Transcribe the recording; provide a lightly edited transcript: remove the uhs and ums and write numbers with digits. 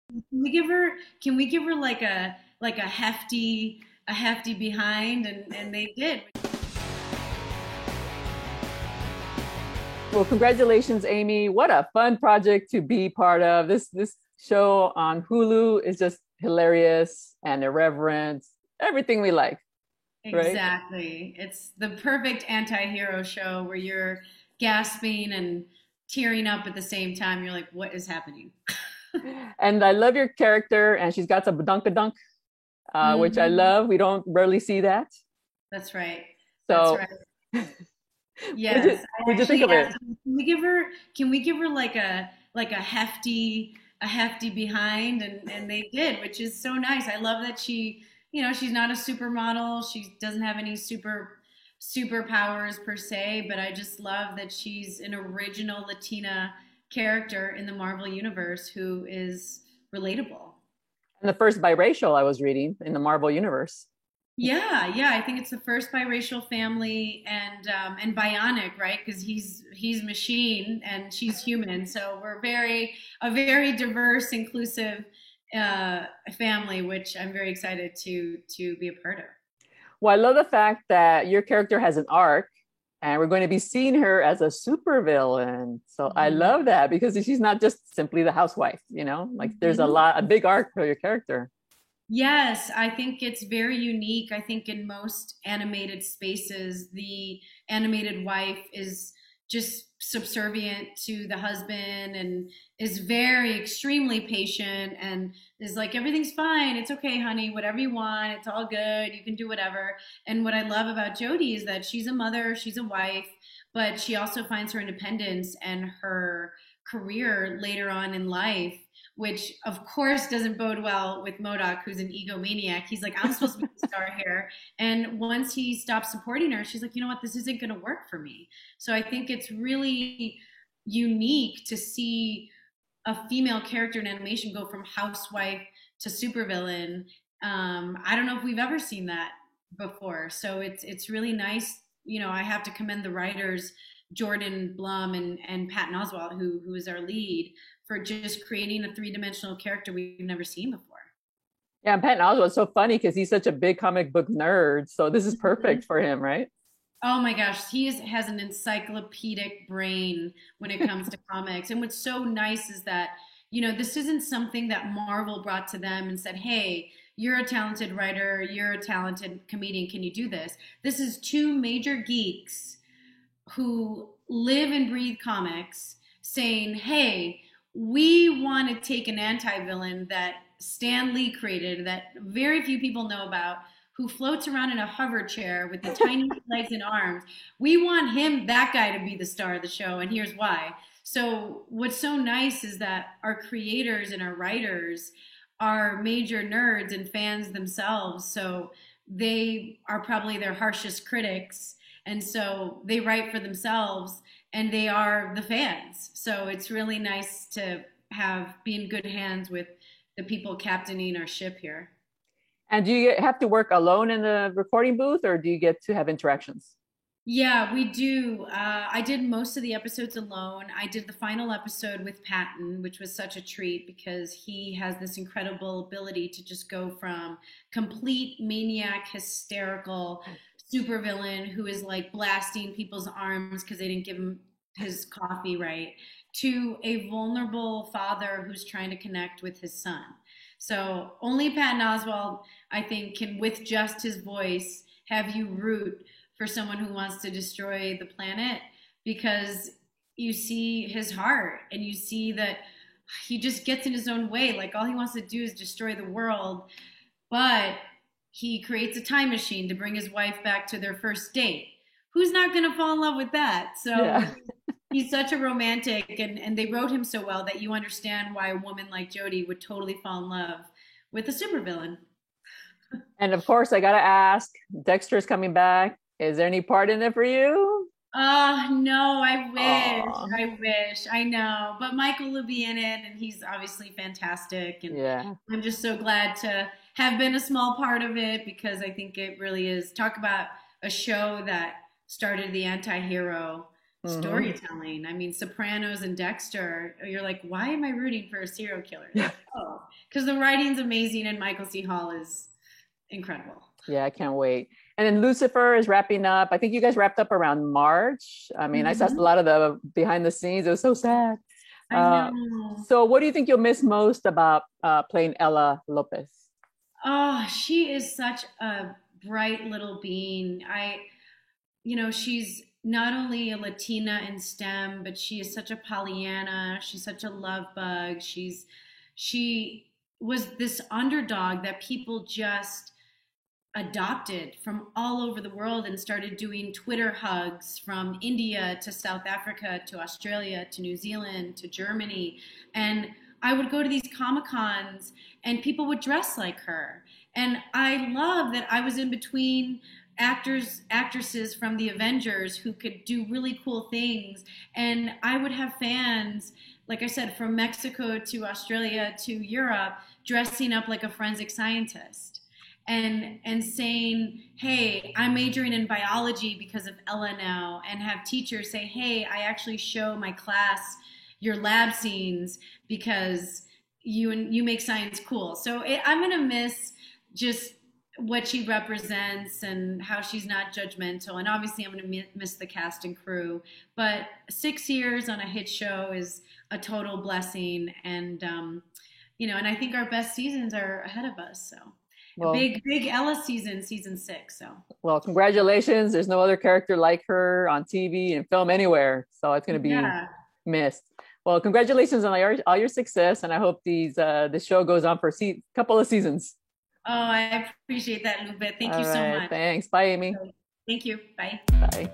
Can we give her like a hefty behind, and they did. Well, congratulations, Amy. What a fun project to be part of. This show on Hulu is just hilarious and irreverent. Everything we like, right? Exactly. It's the perfect anti-hero show where you're gasping and tearing up at the same time. You're like, what is happening? And I love your character, and she's got some dunk, which I Hmm. love. We don't rarely see that. That's right. That's So, right. what'd Yes, I you think actually of asked it? them, can we give her like a hefty behind, and they did, which is so nice. I love that she's not a supermodel. She doesn't have any superpowers per se, but I just love that she's an original Latina character in the Marvel universe who is relatable. And the first biracial I was reading in the Marvel universe. Yeah, yeah, I think it's the first biracial family, and bionic, right? Because he's machine and she's human, so we're a very diverse, inclusive uh, family, which I'm very excited to be a part of. Well, I love the fact that your character has an arc, and we're going to be seeing her as a supervillain. So I Mhm. love that because she's not just simply the housewife, you know, like there's Mhm. a big arc for your character. Yes, I think it's very unique. I think in most animated spaces, the animated wife is just subservient to the husband and is very extremely patient and is like, everything's fine. It's okay, honey. Whatever you want. It's all good. You can do whatever. And what I love about Jodie is that she's a mother, she's a wife, but she also finds her independence and her career later on in life, which of course doesn't bode well with MODOK, who's an egomaniac. He's like, I'm supposed to be the star here. And once he stops supporting her, she's like, you know what, this isn't going to work for me. So I think it's really unique to see a female character in animation go from housewife to supervillain. I don't know if we've ever seen that before. So it's really nice. I have to commend the writers, Jordan Blum and Patton Oswalt, who is our lead, for just creating a three-dimensional character we've never seen before. Yeah, and Patton Oswalt is so funny because he's such a big comic book nerd. So this is Mhm. perfect for him, right? Oh my gosh, has an encyclopedic brain when it comes to comics. And what's so nice is that, this isn't something that Marvel brought to them and said, hey, you're a talented writer, you're a talented comedian, can you do this? This is two major geeks who live and breathe comics saying, hey, we want to take an anti villain that Stan Lee created that very few people know about, who floats around in a hover chair with the tiny legs and arms. We want that guy to be the star of the show, and here's why. So, what's so nice is that our creators and our writers are major nerds and fans themselves. So, they are probably their harshest critics, and so they write for themselves and they are the fans. So it's really nice to be in good hands with the people captaining our ship here. And do you have to work alone in the recording booth or do you get to have interactions? Yeah, we do. I did most of the episodes alone. I did the final episode with Patton, which was such a treat because he has this incredible ability to just go from complete maniac, hysterical supervillain who is like blasting people's arms because they didn't give him his coffee right, to a vulnerable father who's trying to connect with his son. So only Patton Oswald, I think, can, with just his voice, have you root for someone who wants to destroy the planet, because you see his heart and you see that he just gets in his own way. Like, all he wants to do is destroy the world, but he creates a time machine to bring his wife back to their first date. Who's not going to fall in love with that? So Yeah. he's such a romantic, and they wrote him so well that you understand why a woman like Jodie would totally fall in love with a supervillain. And of course, I got to ask, Dexter's coming back. Is there any part in there for you? No, I wish. Oh, I wish. I know. But Michael will be in it, and he's obviously fantastic. And yeah. I'm just so glad to have been a small part of it, because I think it really is. Talk about a show that started the anti hero Hmm. storytelling. I mean, Sopranos and Dexter, you're like, why am I rooting for a serial killer? Like, oh. because the writing's amazing and Michael C. Hall is incredible. Yeah, I can't wait. And then Lucifer is wrapping up. I think you guys wrapped up around March. I mean, I saw a lot of the behind the scenes. It was so sad. I know. So what do you think you'll miss most about playing Ella Lopez? Oh, she is such a bright little being. She's not only a Latina in STEM, but she is such a Pollyanna. She's such a love bug. She was this underdog that people just adopted from all over the world and started doing Twitter hugs from India to South Africa to Australia to New Zealand to Germany. And I would go to these Comic Cons and people would dress like her. And I love that I was in between actresses from the Avengers who could do really cool things. And I would have fans, like I said, from Mexico to Australia to Europe, dressing up like a forensic scientist and saying, hey, I'm majoring in biology because of Ella now, and have teachers say, hey, I actually show my class your lab scenes because you make science cool. So I'm going to miss just what she represents and how she's not judgmental. And obviously I'm going to miss the cast and crew. But 6 years on a hit show is a total blessing. And, and I think our best seasons are ahead of us. So well, big Ella season 6. So well, congratulations. There's no other character like her on TV and film anywhere. So it's going to be missed. Well, congratulations on all your success. And I hope this show goes on for a couple of seasons. Oh, I appreciate that, Lupe. Thank you so much. Thanks. Bye, Amy. Thank you. Bye. Bye.